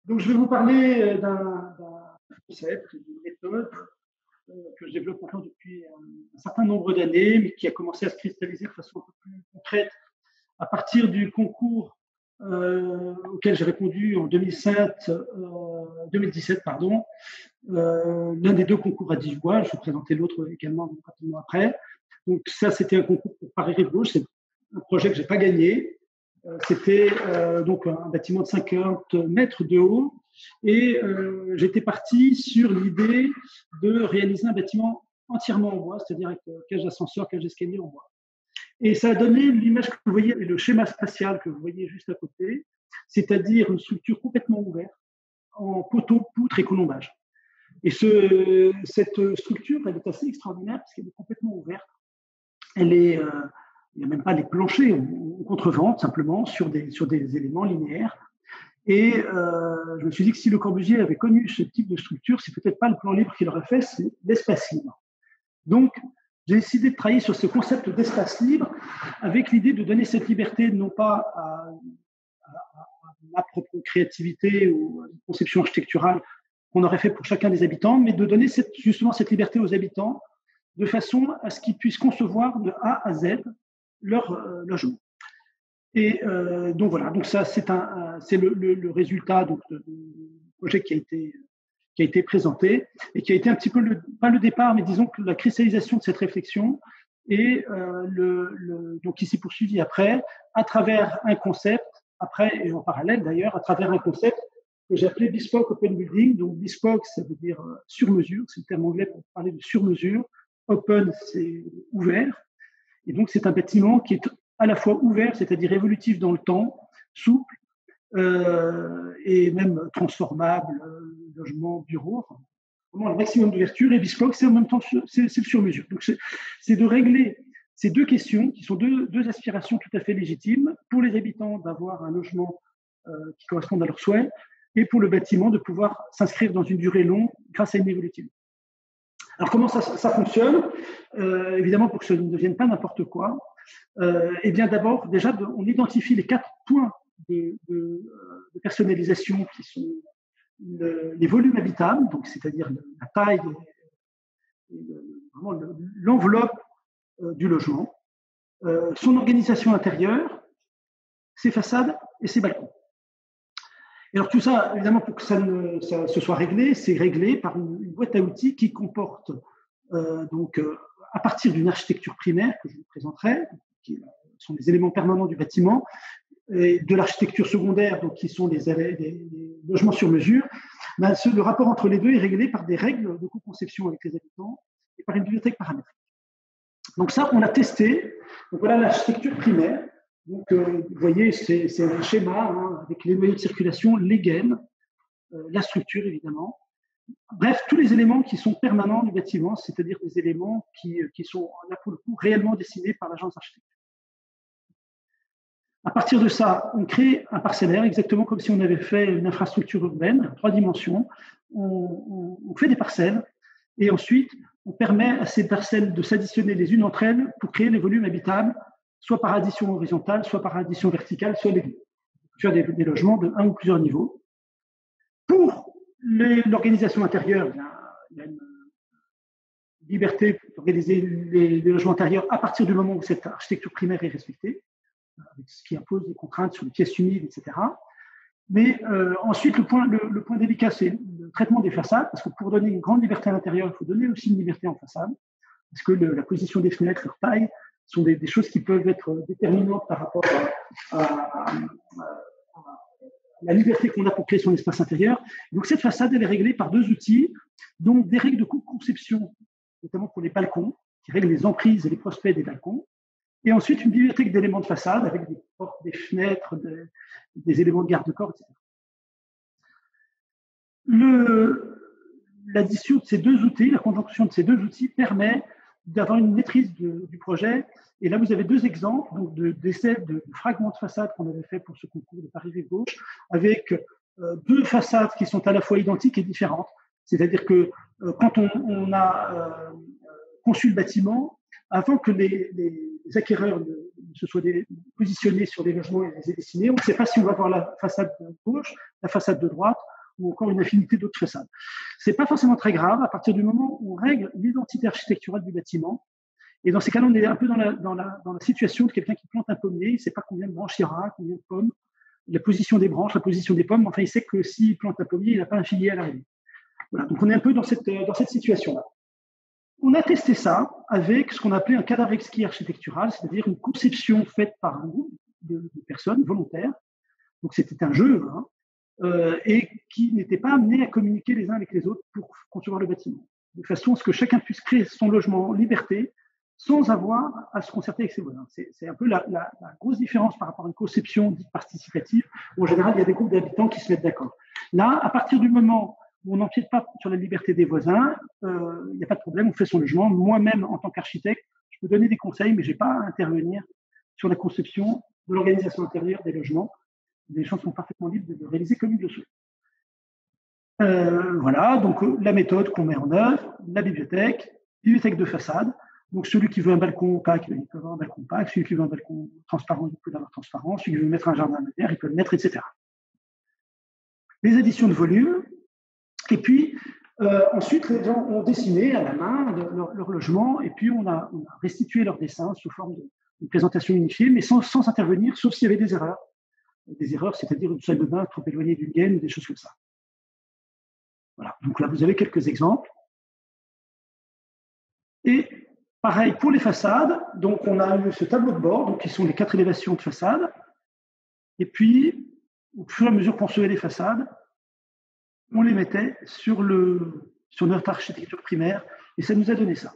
Donc, je vais vous parler d'un concept, d'une méthode que je développe maintenant depuis un certain nombre d'années, mais qui a commencé à se cristalliser de façon un peu plus concrète à partir du concours auquel j'ai répondu en 2017, pardon, l'un des deux concours à Dijon. Je vais présenter l'autre également rapidement après. Donc ça, c'était un concours pour Paris-Rive-Gauche. C'est un projet que j'ai pas gagné. C'était donc un bâtiment de 50 mètres de haut et j'étais parti sur l'idée de réaliser un bâtiment entièrement en bois, c'est-à-dire avec cage d'ascenseur, cage d'escalier en bois. Et ça a donné l'image que vous voyez, le schéma spatial que vous voyez juste à côté, c'est-à-dire une structure complètement ouverte en poteaux, poutres et colombage. Et cette structure, elle est assez extraordinaire parce qu'elle est complètement ouverte. Elle est il n'y a même pas les planchers, on contrevente simplement sur des éléments linéaires. Et je me suis dit que si Le Corbusier avait connu ce type de structure, c'est peut-être pas le plan libre qu'il aurait fait, c'est l'espace libre. Donc, j'ai décidé de travailler sur ce concept d'espace libre avec l'idée de donner cette liberté non pas à ma propre créativité ou à une conception architecturale qu'on aurait fait pour chacun des habitants, mais de donner justement cette liberté aux habitants de façon à ce qu'ils puissent concevoir de A à Z leur logement. Et donc voilà, donc ça c'est le résultat donc, du projet qui a été présenté et qui a été un petit peu pas le départ, mais disons que la cristallisation de cette réflexion et donc qui s'est poursuivi après à travers un concept, après et en parallèle d'ailleurs, à travers un concept que j'ai appelé Bespoke Open Building. Donc Bespoke, ça veut dire sur mesure, c'est le terme anglais pour parler de sur mesure. Open, c'est ouvert. Et donc, c'est un bâtiment qui est à la fois ouvert, c'est-à-dire évolutif dans le temps, souple, et même transformable, logement, bureau, enfin, vraiment le maximum d'ouverture. Et Bespoke, c'est en même temps c'est le sur-mesure. Donc, c'est de régler ces deux questions, qui sont deux aspirations tout à fait légitimes, pour les habitants d'avoir un logement qui corresponde à leurs souhaits, et pour le bâtiment de pouvoir s'inscrire dans une durée longue grâce à une évolutivité. Alors, comment ça fonctionne évidemment, pour que ça ne devienne pas n'importe quoi, eh bien, d'abord, déjà, on identifie les 4 points de personnalisation qui sont les volumes habitables, donc c'est-à-dire la taille, vraiment l'enveloppe du logement, son organisation intérieure, ses façades et ses balcons. Et alors tout ça, évidemment, pour que ça se soit réglé, c'est réglé par une boîte à outils qui comporte à partir d'une architecture primaire que je vous présenterai, qui sont les éléments permanents du bâtiment, et de l'architecture secondaire, donc qui sont des logements sur mesure. Ben, le rapport entre les deux est réglé par des règles de co-conception avec les habitants et par une bibliothèque paramétrique. Donc ça, on l'a testé. Donc voilà l'architecture primaire. Donc, vous voyez, c'est un schéma avec les noyaux de circulation, les gaines, la structure évidemment. Bref, tous les éléments qui sont permanents du bâtiment, c'est-à-dire des éléments qui sont, là pour le coup, réellement dessinés par l'agence d'architecture. À partir de ça, on crée un parcellaire, exactement comme si on avait fait une infrastructure urbaine, 3 dimensions. On fait des parcelles et ensuite, on permet à ces parcelles de s'additionner les unes entre elles pour créer les volumes habitables, soit par addition horizontale, soit par addition verticale, soit les deux. Faire des logements de un ou plusieurs niveaux. Pour l'organisation intérieure, il y a une liberté d'organiser les logements intérieurs à partir du moment où cette architecture primaire est respectée, avec ce qui impose des contraintes sur les pièces humides, etc. Mais ensuite, le point délicat, c'est le traitement des façades, parce que pour donner une grande liberté à l'intérieur, il faut donner aussi une liberté en façade, parce que la position des fenêtres, leur taille, sont des choses qui peuvent être déterminantes par rapport à la liberté qu'on a pour créer son espace intérieur. Donc cette façade, elle est réglée par 2 outils, donc des règles de conception, notamment pour les balcons, qui règlent les emprises et les prospects des balcons, et ensuite une bibliothèque d'éléments de façade avec des portes, des fenêtres, des éléments de garde-corps, etc. L'addition de ces 2 outils, la conjonction de ces 2 outils permet d'avoir une maîtrise du projet. Et là, vous avez 2 exemples donc d'essais de fragments de façade qu'on avait fait pour ce concours de Paris-Rive-Gauche, avec 2 façades qui sont à la fois identiques et différentes. C'est-à-dire que quand on a conçu le bâtiment, avant que les acquéreurs se soient positionnés sur les logements et les aient dessinés, on ne sait pas si on va voir la façade de gauche, la façade de droite ou encore une infinité d'autres façades. C'est pas forcément très grave à partir du moment où on règle l'identité architecturale du bâtiment. Et dans ces cas-là, on est un peu dans la situation de quelqu'un qui plante un pommier, il ne sait pas combien de branches il y aura, combien de pommes, la position des branches, la position des pommes. Enfin, il sait que s'il plante un pommier, il n'a pas un filier à l'arrivée. Voilà. Donc, on est un peu dans cette situation-là. On a testé ça avec ce qu'on appelait un cadavre exquis architectural, c'est-à-dire une conception faite par un groupe de personnes volontaires. Donc, c'était un jeu, hein, et qui n'étaient pas amenés à communiquer les uns avec les autres pour concevoir le bâtiment. De façon à ce que chacun puisse créer son logement en liberté, sans avoir à se concerter avec ses voisins. C'est un peu la grosse différence par rapport à une conception dite participative, où en général, il y a des groupes d'habitants qui se mettent d'accord. Là, à partir du moment où on n'empiète pas sur la liberté des voisins, il n'y a pas de problème, on fait son logement. Moi-même, en tant qu'architecte, je peux donner des conseils, mais je n'ai pas à intervenir sur la conception de l'organisation intérieure des logements. Les gens sont parfaitement libres de le réaliser comme ils le souhaitent. Voilà, donc la méthode qu'on met en œuvre, la bibliothèque de façade. Donc, celui qui veut un balcon opaque, il peut avoir un balcon opaque. Celui qui veut un balcon transparent, il peut l'avoir transparent. Celui qui veut mettre un jardin de verre, il peut le mettre, etc. Les additions de volume. Et puis, ensuite, les gens ont dessiné à la main leur logement. Et puis, on a restitué leur dessin sous forme d'une présentation unifiée, mais sans intervenir, sauf s'il y avait des erreurs. Des erreurs, c'est-à-dire une salle de bain trop éloignée d'une gaine ou des choses comme ça. Voilà. Donc là, vous avez quelques exemples. Et pareil pour les façades, donc on a eu ce tableau de bord, donc qui sont les 4 élévations de façade. Et puis, au fur et à mesure qu'on recevait les façades, on les mettait sur notre architecture primaire, et ça nous a donné ça.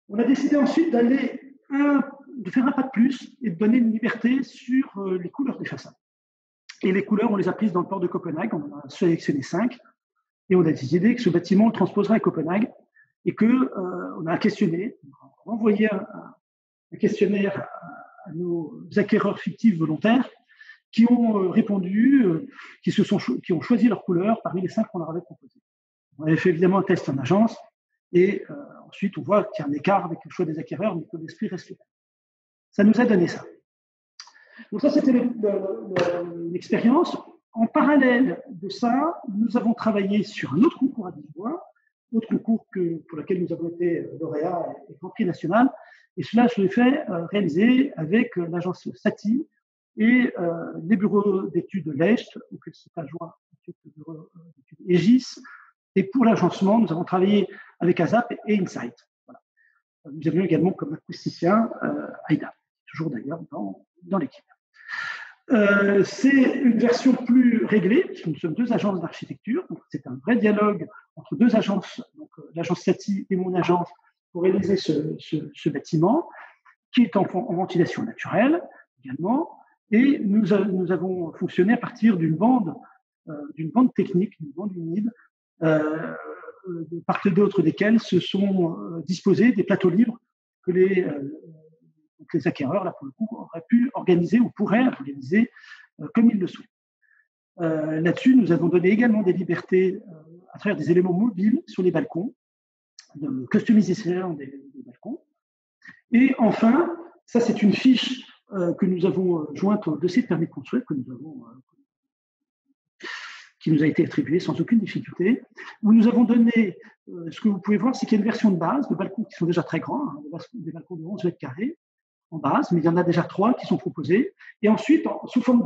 On a décidé ensuite de faire un pas de plus et de donner une liberté sur les couleurs des façades. Et les couleurs, on les a prises dans le port de Copenhague, on en a sélectionné 5, et on a décidé que ce bâtiment, on le transposerait à Copenhague, et qu'on a un questionnaire, on a envoyé un questionnaire à nos acquéreurs fictifs volontaires qui ont répondu, qui ont choisi leur couleur parmi les 5 qu'on leur avait proposés. On avait fait évidemment un test en agence et ensuite on voit qu'il y a un écart avec le choix des acquéreurs, mais que l'esprit reste le même. Ça nous a donné ça. Donc ça, c'était l'expérience. En parallèle de ça, nous avons travaillé sur un autre concours à Divois, autre concours pour lequel nous avons été lauréats et Grand Prix national. Et cela, je l'ai fait réaliser avec l'agence SATI et les bureaux d'études de l'Est, auxquels s'est adjoint le bureau d'études EGIS. Et pour l'agencement, nous avons travaillé avec ASAP et Insight. Voilà. Nous avions également comme acousticien Aïda, toujours d'ailleurs dans l'équipe. C'est une version plus réglée, puisque nous sommes 2 agences d'architecture. Donc c'est un vrai dialogue entre 2 agences, donc l'agence SATI et mon agence, pour réaliser ce bâtiment, qui est en ventilation naturelle également. Et nous avons fonctionné à partir d'une bande technique, d'une bande humide, de part et d'autre desquelles se sont disposés des plateaux libres que les acquéreurs, là pour le coup, auraient pu organiser ou pourraient organiser comme ils le souhaitent. Là-dessus, nous avons donné également des libertés à travers des éléments mobiles sur les balcons, de customisation des balcons. Et enfin, ça c'est une fiche que nous avons jointe au dossier de permis de construire qui nous a été attribué sans aucune difficulté, où nous avons donné, ce que vous pouvez voir, c'est qu'il y a une version de base, de balcons qui sont déjà très grands, hein, des balcons de 11 mètres carrés en base, mais il y en a déjà 3 qui sont proposés. Et ensuite, sous forme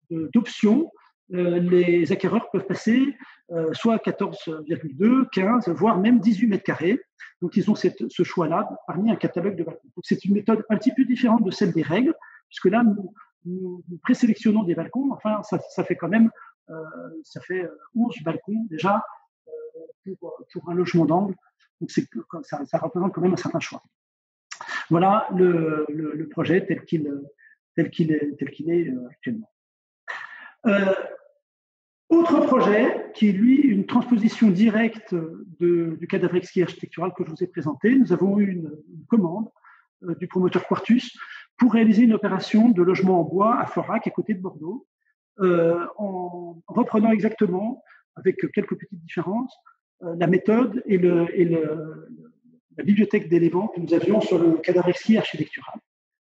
d'options, les acquéreurs peuvent passer soit 14,2, 15, voire même 18 mètres carrés. Donc, ils ont ce choix-là parmi un catalogue de balcons. Donc, c'est une méthode un petit peu différente de celle des règles, puisque là, nous présélectionnons des balcons. Enfin, ça fait quand même 11 balcons déjà pour un logement d'angle. Donc, ça représente quand même un certain choix. Voilà le projet tel qu'il est actuellement. Autre projet qui est, lui, une transposition directe du cadavre exquis architectural que je vous ai présenté. Nous avons eu une commande du promoteur Quartus pour réaliser une opération de logement en bois à Florac, à côté de Bordeaux, en reprenant exactement, avec quelques petites différences, la méthode et la bibliothèque d'éléments que nous avions sur le cadavre exquis architectural,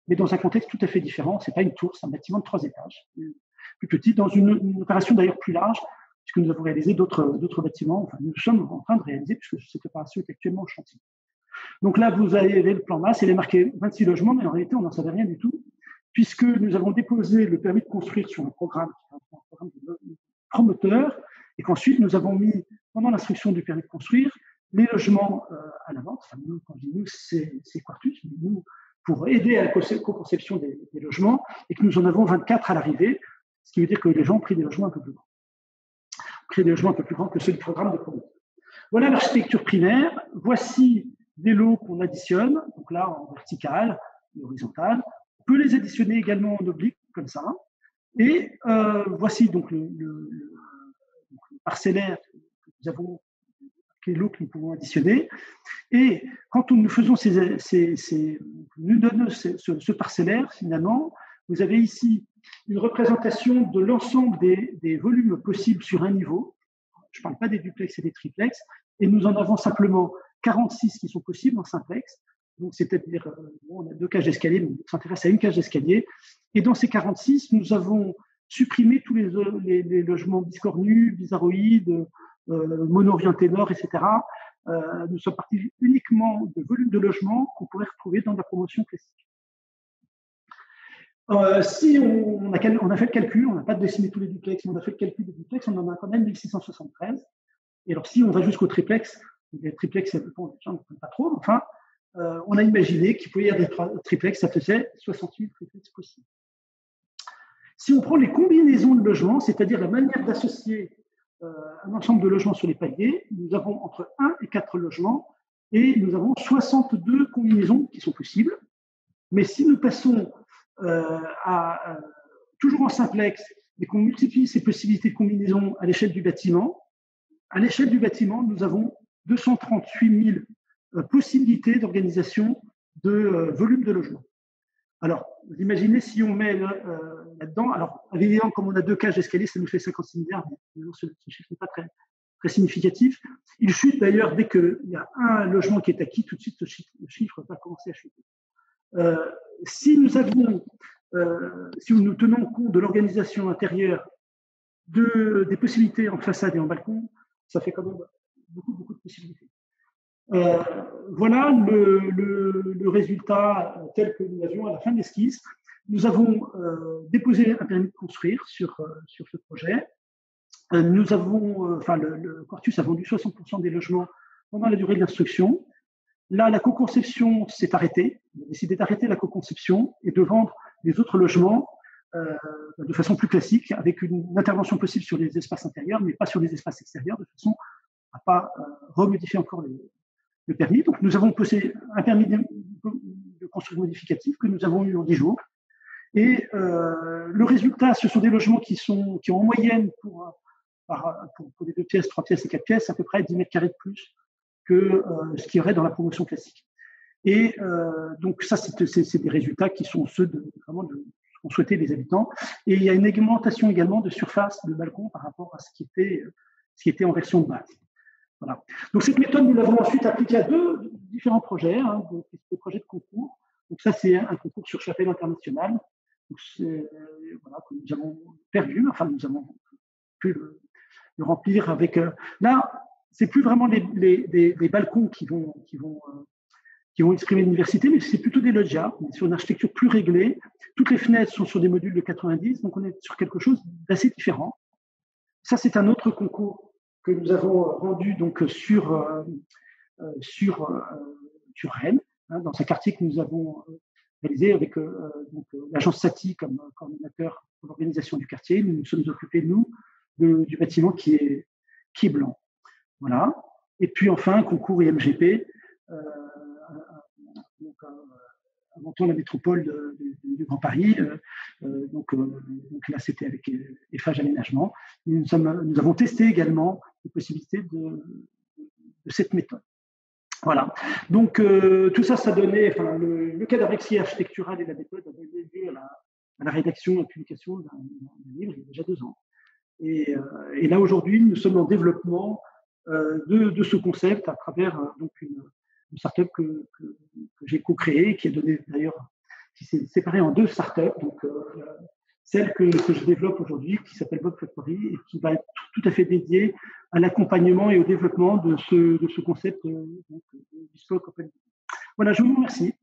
mais dans un contexte tout à fait différent. C'est pas une tour, c'est un bâtiment de 3 étages, plus petit, dans une opération d'ailleurs plus large, puisque nous avons réalisé d'autres bâtiments. Enfin, nous sommes en train de réaliser, puisque cette opération est actuellement en chantier. Donc là, vous avez le plan masse, il est marqué 26 logements, mais en réalité, on n'en savait rien du tout, puisque nous avons déposé le permis de construire sur un programme de promoteur, et qu'ensuite, nous avons mis, pendant l'instruction du permis de construire, les logements à la vente. Enfin, nous, quand je dis nous, c'est Quartus, mais nous, pour aider à la co-conception des logements, et que nous en avons 24 à l'arrivée, ce qui veut dire que les gens ont pris des logements un peu plus grands. Pris des logements un peu plus grands que ceux du programme de promoteur. Voilà l'architecture primaire. Voici des lots qu'on additionne, donc là en vertical et horizontal. On peut les additionner également en oblique, comme ça. Et voici donc le parcellaire que nous avons, les lots que nous pouvons additionner. Et quand nous faisons nous donnons ce parcellaire, finalement, vous avez ici une représentation de l'ensemble des volumes possibles sur un niveau. Je ne parle pas des duplex et des triplex, et nous en avons simplement 46 qui sont possibles en simplex. Donc, c'est-à-dire, on a 2 cages d'escalier, donc on s'intéresse à une cage d'escalier. Et dans ces 46, nous avons supprimé tous les logements biscornus, bizarroïdes, mono-orientés nord, etc. Nous sommes partis uniquement de volumes de logements qu'on pourrait retrouver dans la promotion classique. Si on a fait le calcul, on n'a pas dessiné tous les duplex, mais on a fait le calcul des duplex, on en a quand même 1673. Et alors, si on va jusqu'au triplex, les triplex, ça dépend, les gens ne comprennent pas trop, enfin, on a imaginé qu'il pouvait y avoir des triplex, ça faisait 60 000 triplex possibles. Si on prend les combinaisons de logements, c'est-à-dire la manière d'associer un ensemble de logements sur les paliers, nous avons entre 1 et 4 logements, et nous avons 62 combinaisons qui sont possibles. Mais si nous passons toujours en simplex, et qu'on multiplie ces possibilités de combinaison à l'échelle du bâtiment, nous avons 238 000 possibilités d'organisation de volume de logement. Alors, vous imaginez si on met là-dedans, alors évidemment, comme on a 2 cages d'escalier, ça nous fait 56 milliards, mais ce chiffre n'est pas très significatif. Il chute d'ailleurs dès qu'il y a un logement qui est acquis, tout de suite le chiffre va commencer à chuter. Si nous tenons compte de l'organisation intérieure, des possibilités en façade et en balcon, ça fait quand même beaucoup de possibilités. Voilà le résultat tel que nous l'avions à la fin de l'esquisse. Nous avons déposé un permis de construire sur ce projet. Nous avons, le Quartus a vendu 60% des logements pendant la durée de l'instruction. Là, la co-conception s'est arrêtée. On a décidé d'arrêter la co-conception et de vendre les autres logements de façon plus classique, avec une intervention possible sur les espaces intérieurs, mais pas sur les espaces extérieurs, de façon à ne pas remodifier encore le permis. Donc, nous avons posé un permis de construction modificatif que nous avons eu en 10 jours. Et le résultat, ce sont des logements qui ont en moyenne pour des 2 pièces, 3 pièces et 4 pièces, à peu près 10 mètres carrés de plus que ce qu'il y aurait dans la promotion classique. Et donc ça, c'est des résultats qui sont ceux vraiment de ce qu'ont souhaité les habitants. Et il y a une augmentation également de surface de balcon par rapport à ce qui était en version de base. Voilà. Donc cette méthode, nous l'avons ensuite appliquée à 2 différents projets, des projets de concours. Donc ça, c'est un concours sur chapelle internationale. Donc voilà, que nous avons perdu, enfin nous avons pu le remplir avec. Là, c'est plus vraiment les balcons qui vont exprimer l'université, mais c'est plutôt des loggias. On est sur une architecture plus réglée. Toutes les fenêtres sont sur des modules de 90, donc on est sur quelque chose d'assez différent. Ça, c'est un autre concours que nous avons rendu donc sur Rennes, dans un quartier que nous avons réalisé avec l'agence Satie comme coordinateur pour l'organisation du quartier. Nous nous sommes occupés, nous, du bâtiment qui est blanc. Voilà. Et puis enfin, un concours IMGP, inventant la métropole du Grand Paris. Donc là, c'était avec Eiffage Aménagement. Nous avons testé également les possibilités de cette méthode. Voilà. Donc tout ça, ça donnait, le cadre architectural et la méthode a donné lieu à la rédaction et à la publication d'un livre il y a déjà 2 ans. Et là, aujourd'hui, nous sommes en développement de ce concept à travers donc une startup que j'ai co-créée, qui a donné d'ailleurs, qui s'est séparée en 2 startups. Donc celle que je développe aujourd'hui, qui s'appelle Bob Factory et qui va être tout à fait dédiée à l'accompagnement et au développement de ce concept de bespoke open. Voilà, je vous remercie.